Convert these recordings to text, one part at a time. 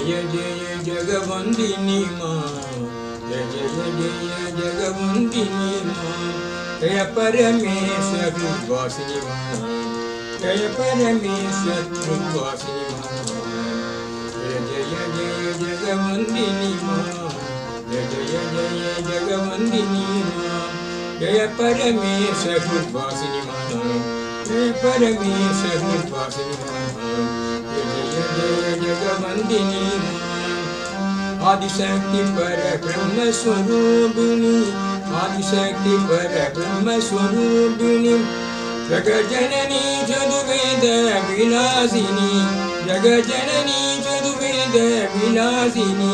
जय जय जगवंदिनी माँ, जय जय जय जगवंदिनी माँ, जय परमेश्वर वासिनी माँ, जय परमेश्वर वासिनी माँ, जय जय जय जगवंदिनी माँ, जय जय जय जगवंदिनी माँ, जय परमेश्वर वासिनी माँ, जय परमेश्वर वासिनी माँ, जय जय जगवंदिनी माँ, आदिशक्ति पर ब्रह्म स्वरूपिणी, आदिशक्ति पर ब्रह्म स्वरूपिणी, जगज्जननी चतुर्वेद विलासिनी, जगज्जननी चतुर्वेद विलासिनी,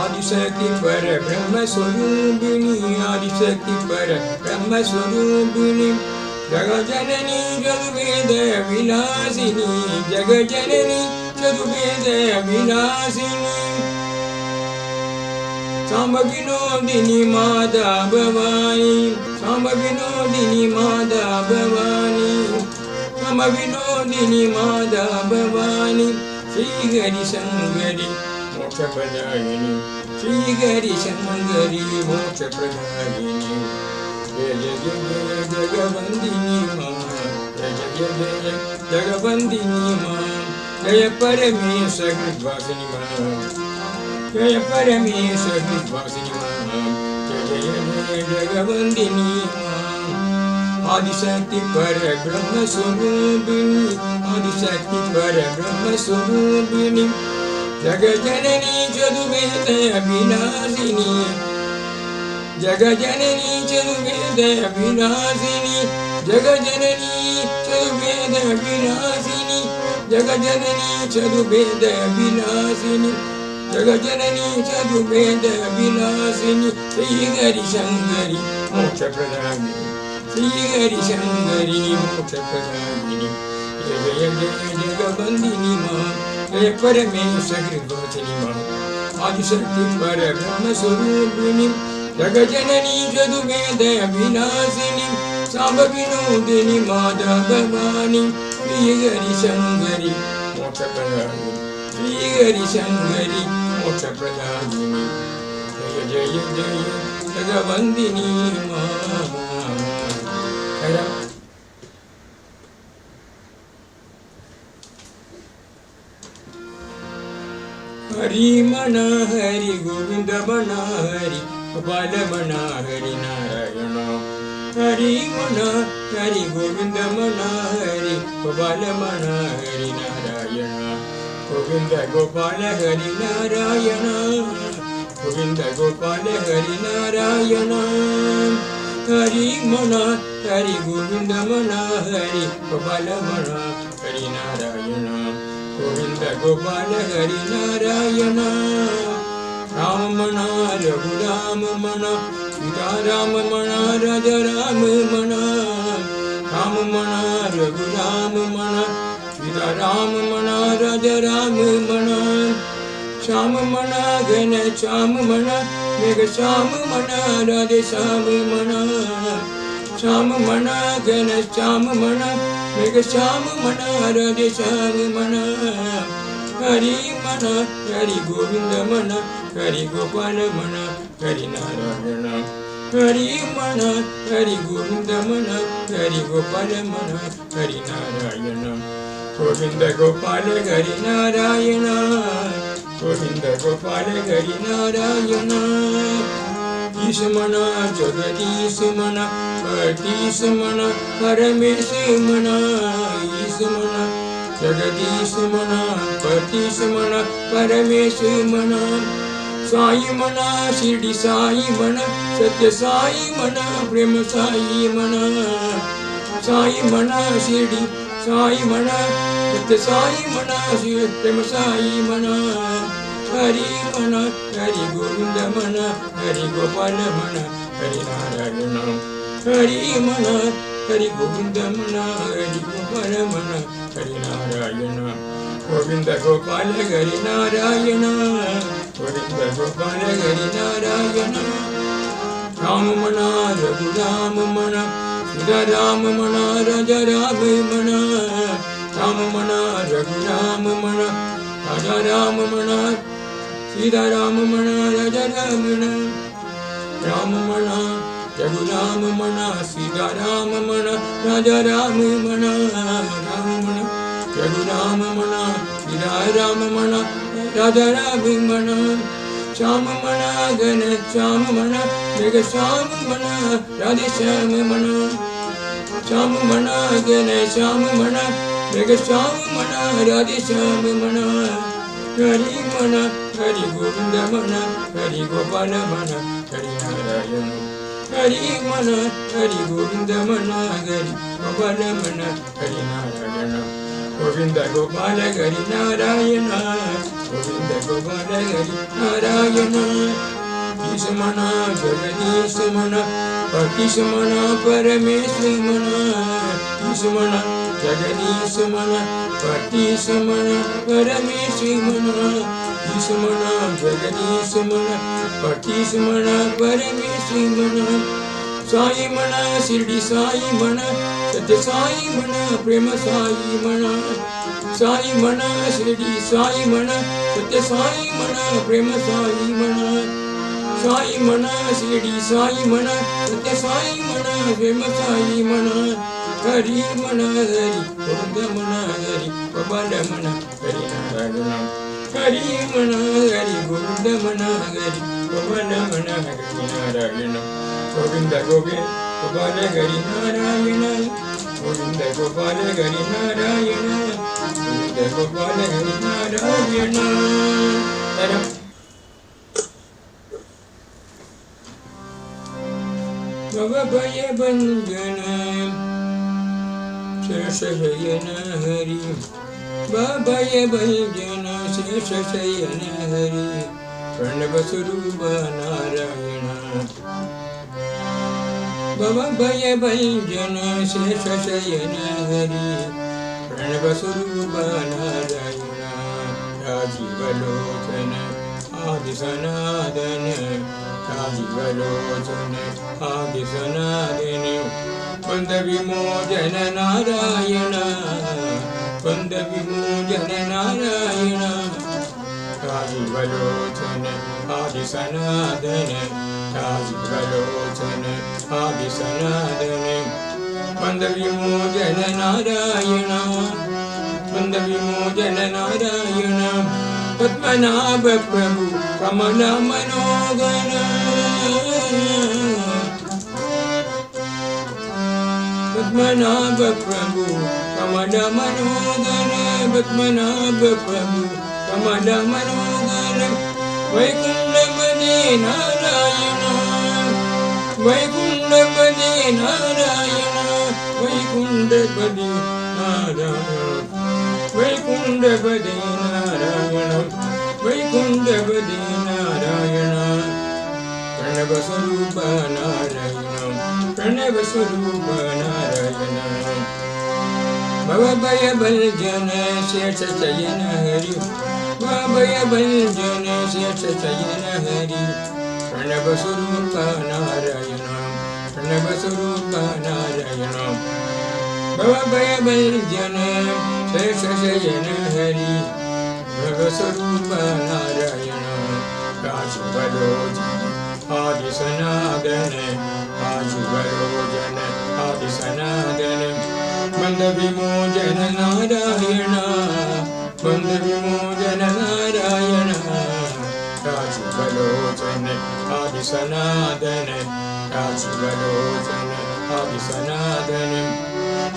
आदिशक्ति पर ब्रह्म स्वरूपिणी, आदिशक्ति पर ब्रह्म स्वरूपिणी, जगज्जननी चतुर्वेद विलासिनी, जगज्जननी चतुर्वेद विलासिनी, सांब विनोदिनी माता भवानी, सांब विनोदिनी माता भवानी, सांब विनोदिनी माता भवानी, श्री हरि शंकरी मोक्ष प्रदायिनी, श्री हरि शंकरी मोक्ष प्रदायिनी, जय जय जय जगवंदिनी माँ, जय जय जय जगवंदिनी माँ, जय परमेश्वर वासिनी माँ, जय परमेश्वर वासिनी माँ, जय जय जय जगवंदिनी माँ, आदिशक्ति पर ब्रह्म स्वरूपिणी, आदिशक्ति पर ब्रह्म स्वरूपिणी, जगज्जननी चतुर्वेद विलासिनी, जगज्जननी चतुर्वेद विलासिनी, जगज्जननी चतुर्वेद विलासिनी, जगज्जननी चतुर्वेद विलासिनी, जगज्जननी चतुर्वेद विलासिनी, श्री हरि शंकरी मोक्ष प्रदायिनी, श्री हरि शंकरी मोक्ष प्रदायिनी, जय जय जय जगवंदिनी माँ, जय परमेश्वर वासिनी माँ, आदिशक्ति पर ब्रह्म स्वरूपिणी, जगज्जननी चतुर्वेद विलासिनी, सांब विनोदिनी माता भवानी, श्री हरि शंकरी मोक्ष प्रदायिनी, श्री हरि शंकरी मोक्ष प्रदायिनी, जय जय जय जगवंदिनी माँ। हरि मना हरि गोविंद मना हरि गोपाल मना हरि नारायण, हरि मना हरि गोविंद मना हरि गोपाल मना हरि नारायण, गोविंद गोपाल हरि नारायण, गोविंद गोपाल हरि नारायण, हरि मना हरि गोविंद मना हरि गोपाल मना हरि नारायण, गोविंद गोपाल हरि नारायण, राम मना रघुराम मना सीता राम मना राजा राम मना, राम मना रघुराम मना सीता राम मना राजा राम मना, श्याम मना घन श्याम मना मेघ श्याम मना राधे श्याम मना, श्याम मना घन श्याम मना मेघ श्याम मना राधे श्याम मना, हरि मना हरि गोविंद मना हरि गोपाल मना हरि नारायण, हरि मना हरि गोविंद मना हरि गोपाल मना हरि नारायण, गोविंद गोपाल हरि नारायण, गोविंद गोपाल हरि नारायण, ईश मना जगदीश मना परतीश मना परमेश मना, ईश मना जगदीश मना परतीश मना परमेश मना, साई मना शिरडी साई मना सत्य साई मना प्रेम साई मना, साई मना शिरडी साई मना सत्य साई मना प्रेम साई मना, हरि मना हरि गोविंद मना हरि गोपाल मना हरि नारायण, हरि मना हरि गोविंद मना हरि गोपाल मना हरि नारायण, गोविंद गोपाल हरि नारायण, गोविंद गोपाल हरि नारायण, राम मना रघुराम मना सीता राम मना राजा राम मना, राम मना रघुराम मना राजा राममणा सीताराममणा राजा राममणा राममणा रघुराममणा सीताराममणा राजा राममणा राममणा रघुराममणा सीताराममणा राजा राममणा श्याममणा घन श्याममणा मेघ श्याममणा राधे श्याममणा श्याममणा घन श्याममणा मेघ श्याममणा राधे श्याममणा हरि मणा हरि गोविंद मणा हरि गोपाल मणा हरि नारायण हरि मणा हरि गोविंद मणा हरि गोपाल मणा हरि नारायण गोविंद गोपाल हरि नारायण गोविंद गोपाल हरि नारायण ईश मणा जगदीश मणा पतिश मणा परमेश मणा ईश मणा जगदीश मणा पतिश मणा परमेश मणा ईश मणा जगदीश मणा पतिश मणा परमेश मणा साई मणा शिरडी साई मणा सत्य साई मणा प्रेम साई मणा साई मणा शिरडी साई मणा सत्य साई मणा प्रेम साई मणा साई मणा शिरडी साई मणा सत्य साई मणा प्रेम साई मणा हरि मणा हरि गोविंद मणा हरि गोपाल मणा हरि नारायण हरि मणा हरि गोविंद मणा हरि गोपाल मणा हरि नारायण गोविंद गोविंद गोपाल हरि नारायण गोविंद गोपाल हरि नारायण गोविंद गोपाल हरि नारायण भव भय भंजन शेषशयन हरि भय भंजन शेषशयन हरि प्रणव स्वरूप नारायण भव भय भंजन शेषशयन हरि प्रणव स्वरूप नारायण राजीवलोचन आदि सनातन राजीवलोचन आदि सनातन बंद विमोचन नारायण बंद विमोचन नारायण राजीवलोचन आदि सनातन राजीवलोचन आदि सनातन बंद विमोचन नारायण बंद विमोचन नारायण पद्मनाभ प्रभु कमल मनोगण पद्मनाभ प्रभु कमल मनोगण पद्मनाभ प्रभु कमल मनोगण वैकुंठपदे नारायण वैकुंठपदे नारायण वैकुंठपदे नारायण वैकुंठपदे नारायण वैकुंठपदे नारायण प्रणव स्वरूप नारायण प्रणव स्वरूप नारायण भव भय भंजन शेष चयन हरि भव भय भंजन शेष चयन हरि प्रणव स्वरूप नारायण प्रणव स्वरूप नारायण भव भय भंजन शेष चयन हरि भव स्वरूप नारायण राजीवलोचन आदि सनातन राजीवलोचन आदि सनातन बंद विमोचन नारायण बंद विमोचन नारायण राजीवलोचन आदि सनातन राजीवलोचन आदि सनातन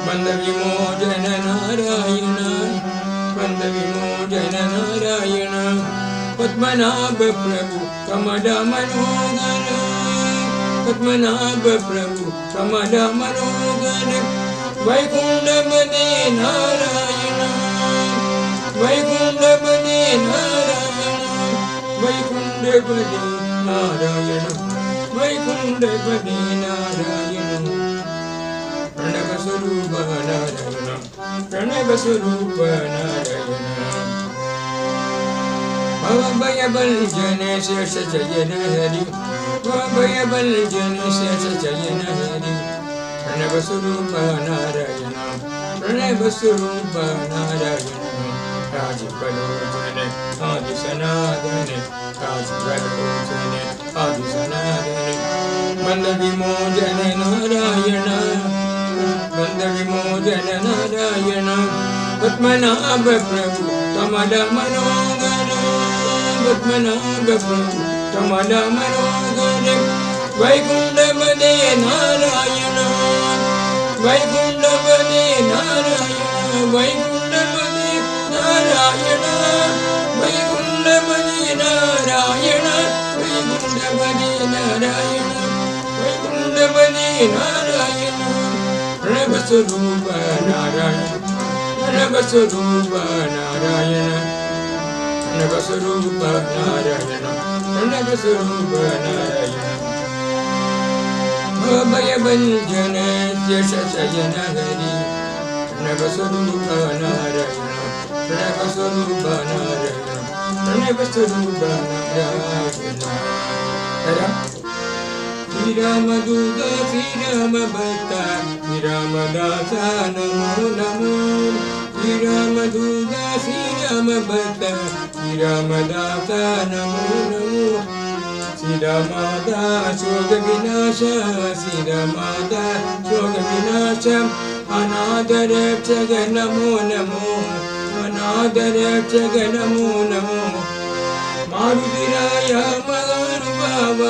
बंद विमोचन नारायण बंद विमोचन नारायण पद्मनाभ प्रभु कमल मनोगण पद्मनाभ प्रभु कमल मनोगण वैकुंठपदे नारायण वैकुंठपदे नारायण वैकुंठपदे नारायण वैकुंठपदे नारायण प्रणव स्वरूप नारायण प्रणव स्वरूप नारायण भव भय भंजन शेष चयन हरि भव भय भंजन शेष चयन हरि प्रणव स्वरूप नारायण प्रणव स्वरूप नारायण राजबलोचने आदि सनातने राजबलोचने आदि सनातने बंद विमोचन नारायण बंद विमोचन नारायण पद्मनाभ प्रभु कमल मनोगण पद्मनाभ प्रभु कमल मनोगण वैकुंठपदे नारायण वैकुंठपदे नारायण वैकुंठपदे नारायण वैकुंठपदे नारायण वैकुंठपदे नारायण वैकुंठपदे नारायण प्रणवस्वरूप नारायण प्रणवस्वरूप नारायण प्रणवस्वरूप नारायण प्रणवस्वरूप नारायण अभयभञ्जन शयन हरि प्रणवस्वरूप नारायण प्रणवस्वरूप नारायण प्रणवस्वरूप नारायण श्रीरामदूत श्रीरामभक्त श्रीरामदास नमो नमो श्रीरामदूत श्रीरामभक्त श्रीरामदास नमो नमो श्रीरामादा शोक विनाश श्रीरामादा शोक विनाश अनाथ रक्षक नमो नमो अनाथ रक्षक नमो नमो मारुतिराय महानुभाव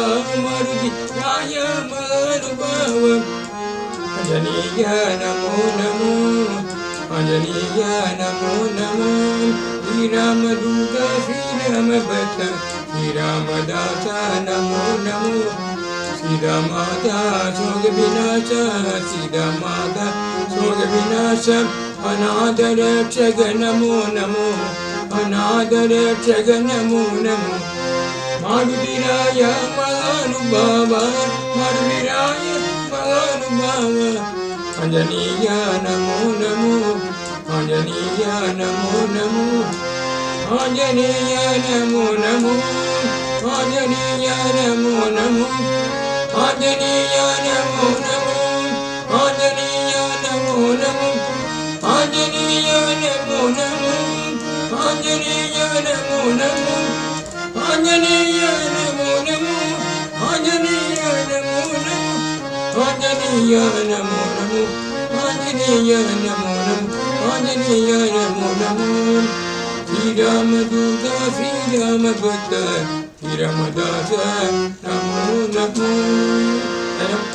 मारुतिराय महानुभाव अंजनीय नमो नमो अंजनीय नमो नमो श्रीरामदूत श्रीरामभक्त श्रीरामदास नमो नमो श्रीरामादा शोक विनाश श्रीरामादा शोक विनाश अनाथ रक्षक नमो नमो अनाथ रक्षक नमो नमो मारुतिराय महानुभाव मारुतिराय महानुभाव अंजनीय नमो नमो अंजनीय नमो नमो आंजनेय नमो नमो आंजनेय नमो नमो आंजनेय नमो नमो आंजनेय नमो नमो आंजनेय नमो नमो आंजनेय नमो नमो आंजनेय नमो नमो आंजनेय नमो नमो आंजनेय नमो नमो आंजनेय नमो नमो आंजनेय नमो नमो श्रीरामदूत श्रीरामभक्त श्रीरामदास नमो नमो।